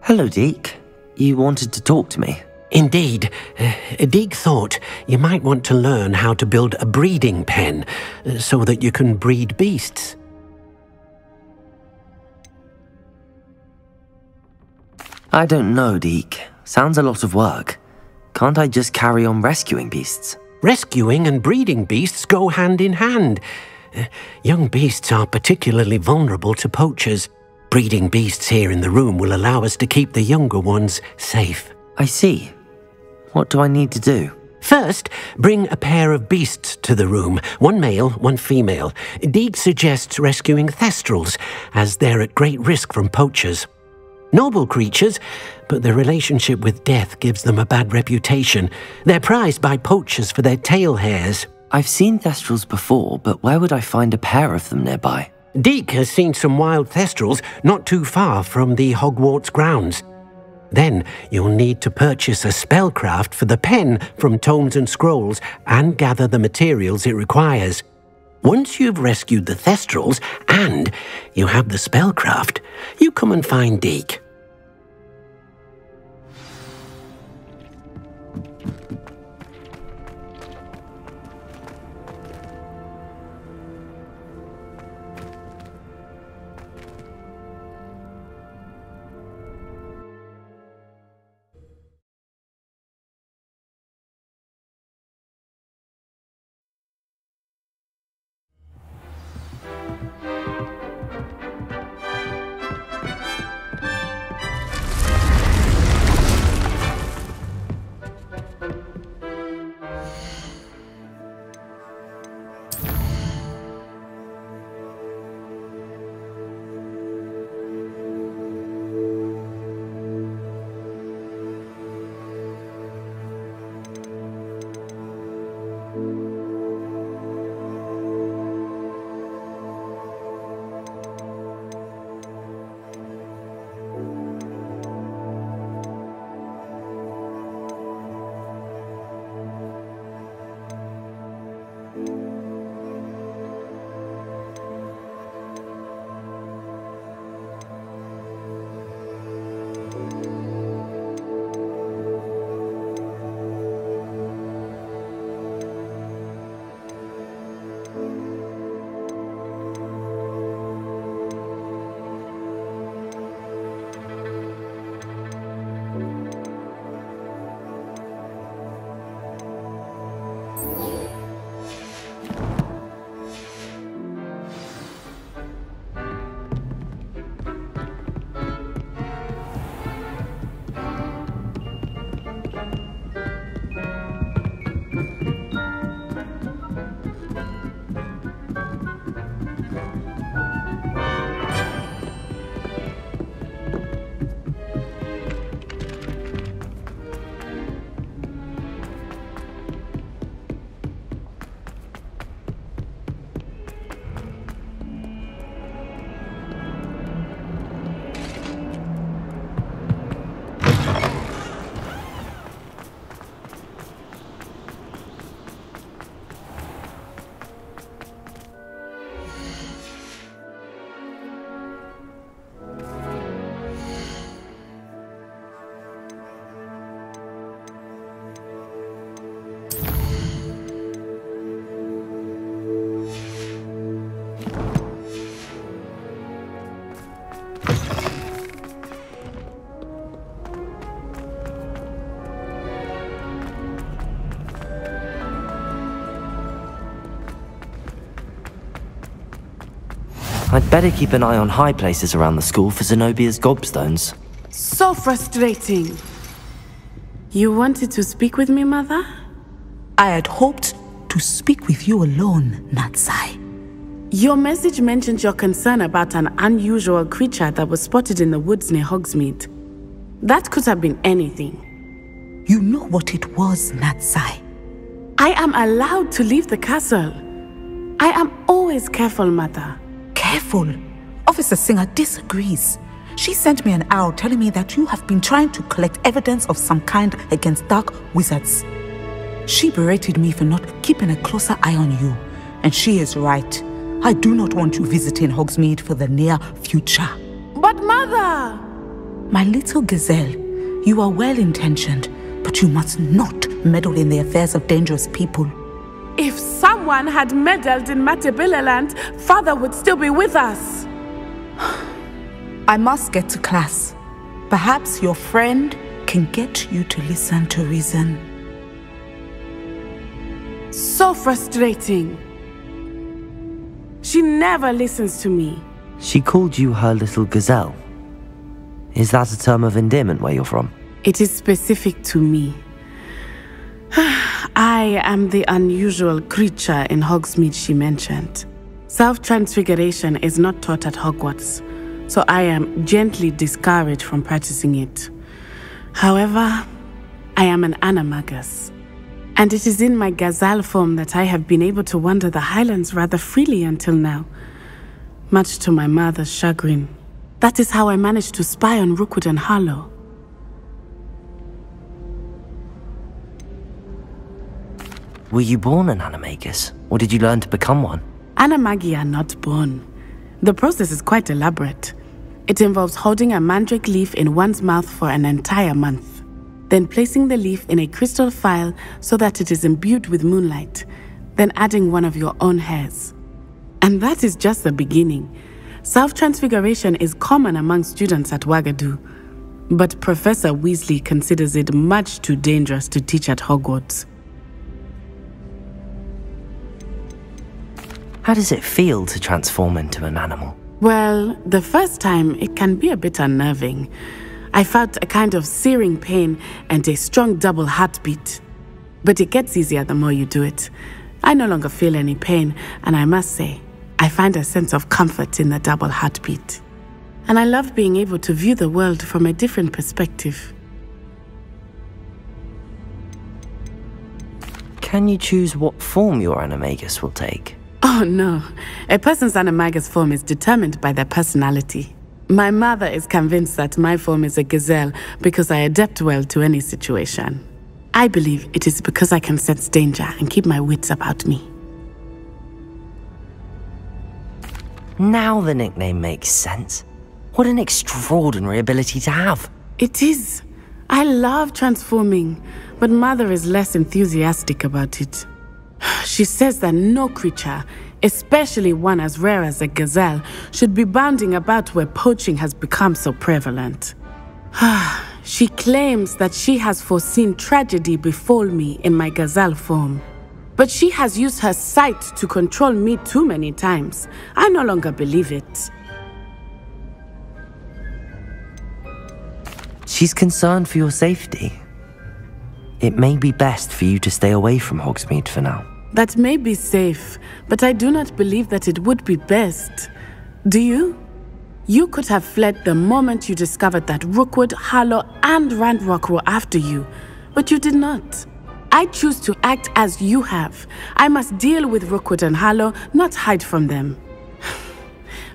Hello, Deke. You wanted to talk to me? Indeed. Deke thought you might want to learn how to build a breeding pen so that you can breed beasts. I don't know, Deke. Sounds a lot of work. Can't I just carry on rescuing beasts? Rescuing and breeding beasts go hand in hand. Young beasts are particularly vulnerable to poachers. Breeding beasts here in the room will allow us to keep the younger ones safe. I see. What do I need to do? First, bring a pair of beasts to the room. One male, one female. Deke suggests rescuing thestrals, as they're at great risk from poachers. Noble creatures, but their relationship with death gives them a bad reputation. They're prized by poachers for their tail hairs. I've seen thestrals before, but where would I find a pair of them nearby? Deke has seen some wild thestrals not too far from the Hogwarts grounds. Then you'll need to purchase a spellcraft for the pen from Tomes and Scrolls and gather the materials it requires. Once you've rescued the thestrals and you have the spellcraft, you come and find Deke. I'd better keep an eye on high places around the school for Zenobia's gobstones. So frustrating. You wanted to speak with me, Mother? I had hoped to speak with you alone, Natsai. Your message mentioned your concern about an unusual creature that was spotted in the woods near Hogsmeade. That could have been anything. You know what it was, Natsai. I am allowed to leave the castle. I am always careful, Mother. Careful. Officer Singer disagrees. She sent me an owl telling me that you have been trying to collect evidence of some kind against dark wizards. She berated me for not keeping a closer eye on you, and she is right. I do not want you visiting Hogsmeade for the near future. But Mother! My little gazelle, you are well-intentioned, but you must not meddle in the affairs of dangerous people. If someone had meddled in Matabilaland, Father would still be with us. I must get to class. Perhaps your friend can get you to listen to reason. So frustrating. She never listens to me. She called you her little gazelle. Is that a term of endearment where you're from? It is specific to me. I am the unusual creature in Hogsmeade she mentioned. Self-transfiguration is not taught at Hogwarts, so I am gently discouraged from practicing it. However, I am an animagus, and it is in my gazelle form that I have been able to wander the Highlands rather freely until now, much to my mother's chagrin. That is how I managed to spy on Rookwood and Harlow. Were you born an animagus, or did you learn to become one? Animagi are not born. The process is quite elaborate. It involves holding a mandrake leaf in one's mouth for an entire month, then placing the leaf in a crystal phial so that it is imbued with moonlight, then adding one of your own hairs. And that is just the beginning. Self-transfiguration is common among students at Wagadu, but Professor Weasley considers it much too dangerous to teach at Hogwarts. How does it feel to transform into an animal? Well, the first time it can be a bit unnerving. I felt a kind of searing pain and a strong double heartbeat. But it gets easier the more you do it. I no longer feel any pain, and I must say, I find a sense of comfort in the double heartbeat. And I love being able to view the world from a different perspective. Can you choose what form your animagus will take? Oh no, a person's animagus form is determined by their personality. My mother is convinced that my form is a gazelle because I adapt well to any situation. I believe it is because I can sense danger and keep my wits about me. Now the nickname makes sense. What an extraordinary ability to have. It is. I love transforming, but Mother is less enthusiastic about it. She says that no creature, especially one as rare as a gazelle, should be bounding about where poaching has become so prevalent. She claims that she has foreseen tragedy befall me in my gazelle form. But she has used her sight to control me too many times. I no longer believe it. She's concerned for your safety. It may be best for you to stay away from Hogsmeade for now. That may be safe, but I do not believe that it would be best. Do you? You could have fled the moment you discovered that Rookwood, Harlow, and Ranrock were after you, but you did not. I choose to act as you have. I must deal with Rookwood and Harlow, not hide from them.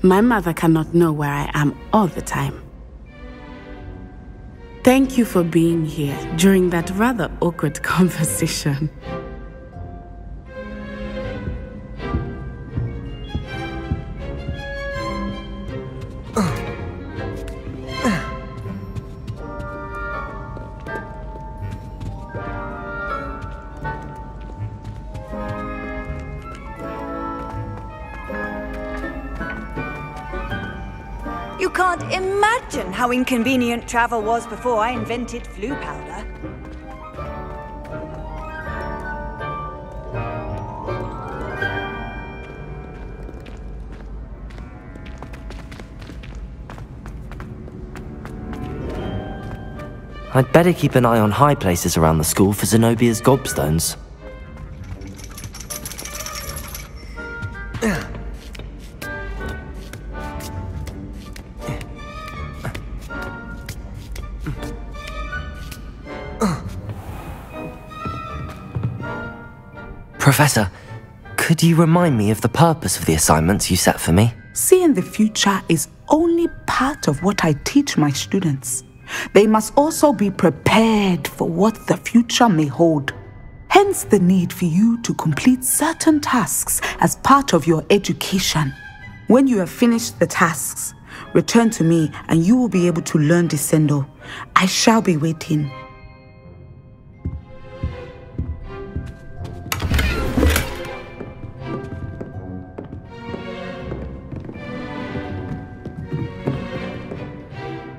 My mother cannot know where I am all the time. Thank you for being here during that rather awkward conversation. You can't imagine how inconvenient travel was before I invented flu powder. I'd better keep an eye on high places around the school for Zenobia's gobstones. Professor, could you remind me of the purpose of the assignments you set for me? Seeing the future is only part of what I teach my students. They must also be prepared for what the future may hold. Hence the need for you to complete certain tasks as part of your education. When you have finished the tasks, Return to me, and you will be able to learn Descendo. I shall be waiting.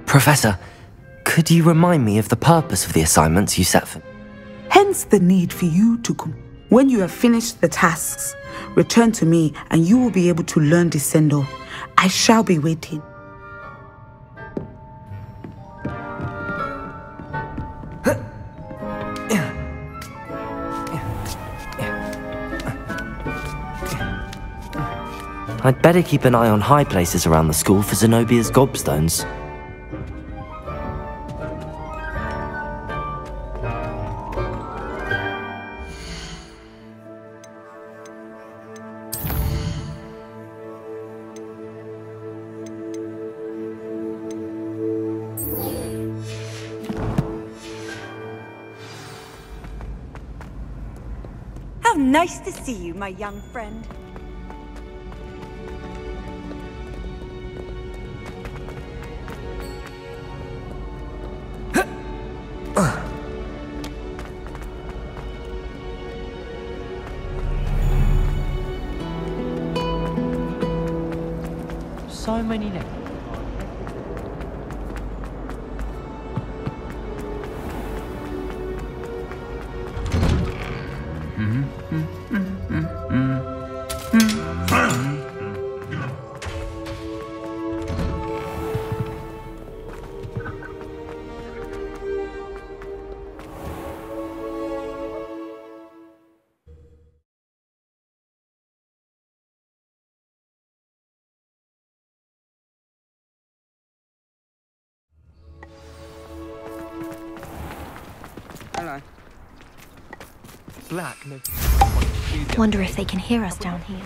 Professor, could you remind me of the purpose of the assignments you set for me? Hence the need for you to come. When you have finished the tasks, return to me, and you will be able to learn Descendo. I shall be waiting. I'd better keep an eye on high places around the school for Zenobia's gobstones. How nice to see you, my young friend. So many letters. Hello. Black, no. Wonder if they can hear us down here.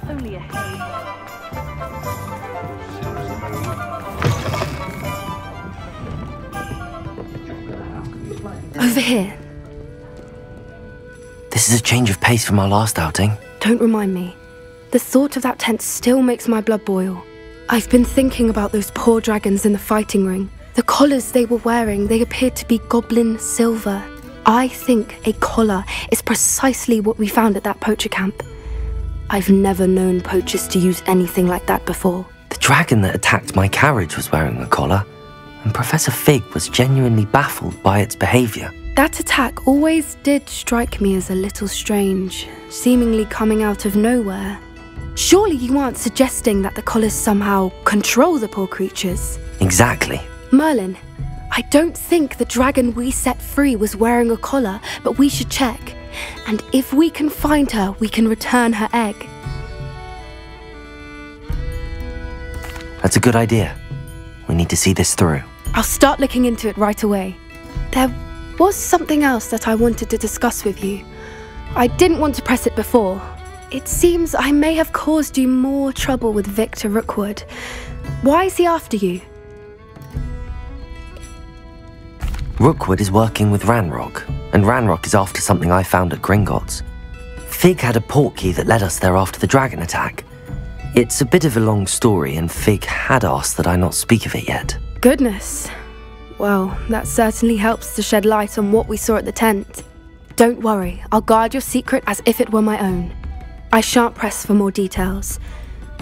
Only a hay. Over here. This is a change of pace from our last outing. Don't remind me. The thought of that tent still makes my blood boil. I've been thinking about those poor dragons in the fighting ring. The collars they were wearing, they appeared to be goblin silver. I think a collar is precisely what we found at that poacher camp. I've never known poachers to use anything like that before. The dragon that attacked my carriage was wearing a collar, and Professor Fig was genuinely baffled by its behavior. That attack always did strike me as a little strange, seemingly coming out of nowhere. Surely you aren't suggesting that the collars somehow control the poor creatures? Exactly. Merlin, I don't think the dragon we set free was wearing a collar, but we should check. And if we can find her, we can return her egg. That's a good idea. We need to see this through. I'll start looking into it right away. There was something else that I wanted to discuss with you. I didn't want to press it before. It seems I may have caused you more trouble with Victor Rookwood. Why is he after you? Rookwood is working with Ranrock, and Ranrock is after something I found at Gringotts. Fig had a portkey that led us there after the dragon attack. It's a bit of a long story, and Fig had asked that I not speak of it yet. Goodness. Well, that certainly helps to shed light on what we saw at the tent. Don't worry, I'll guard your secret as if it were my own. I shan't press for more details.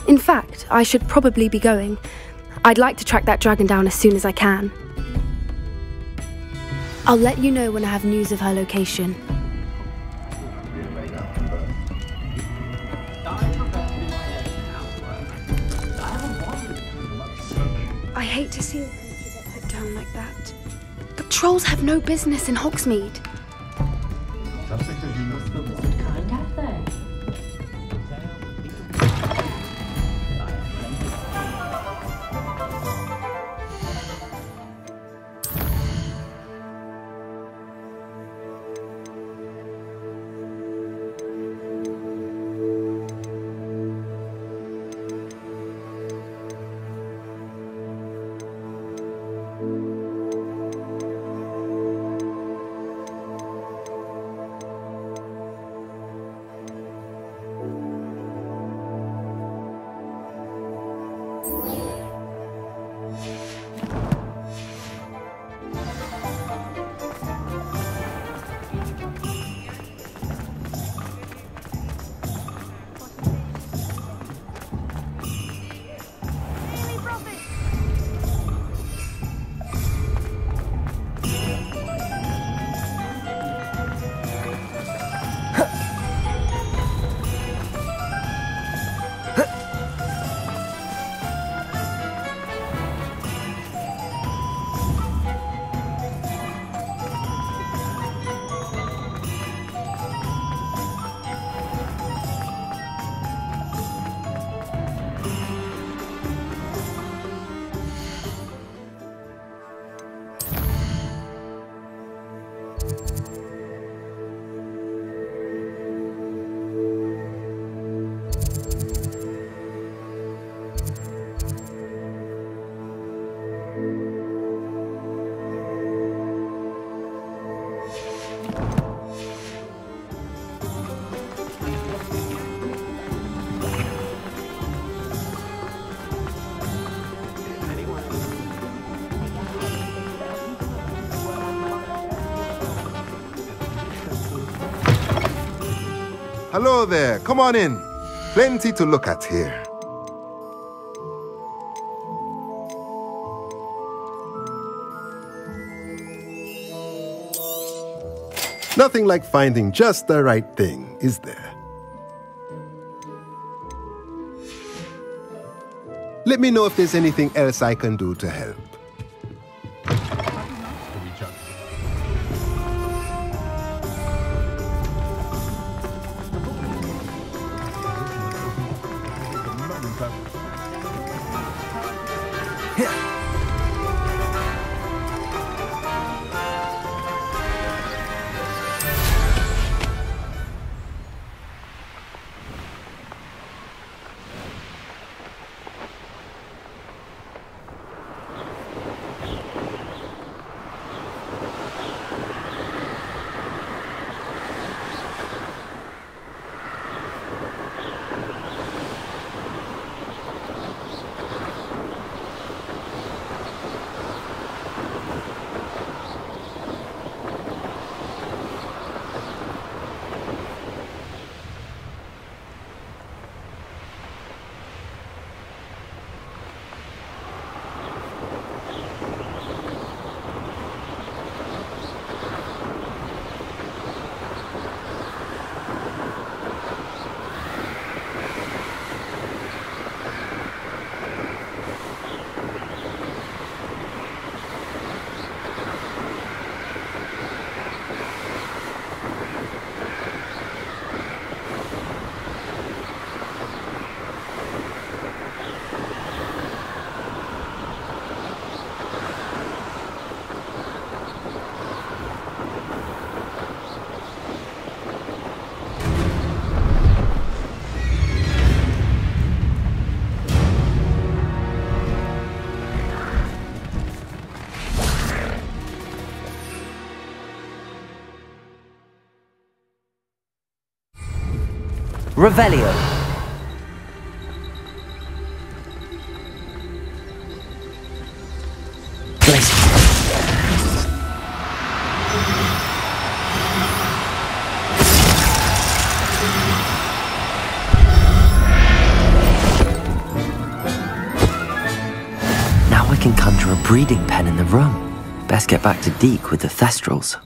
In fact, I should probably be going. I'd like to track that dragon down as soon as I can. I'll let you know when I have news of her location. I hate to see you get put down like that. But trolls have no business in Hogsmeade. Hello there, come on in. Plenty to look at here. Nothing like finding just the right thing, is there? Let me know if there's anything else I can do to help. Revelio. breeding pen in the room. Best get back to Deke with the Thestrals.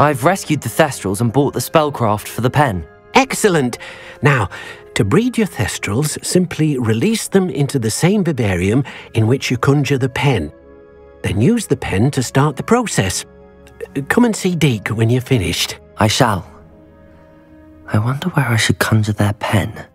I've rescued the Thestrals and bought the spellcraft for the pen. Excellent! Now, to breed your Thestrals, simply release them into the same vivarium in which you conjure the pen. Then use the pen to start the process. Come and see Deke when you're finished. I shall. I wonder where I should conjure their pen.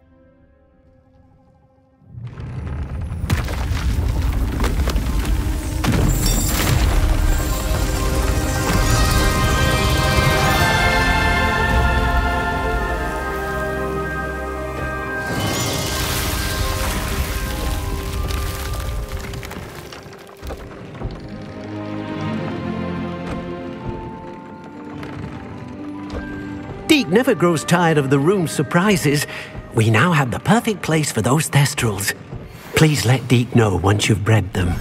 Deek never grows tired of the room's surprises, we now have the perfect place for those thestrals. Please let Deek know once you've bred them.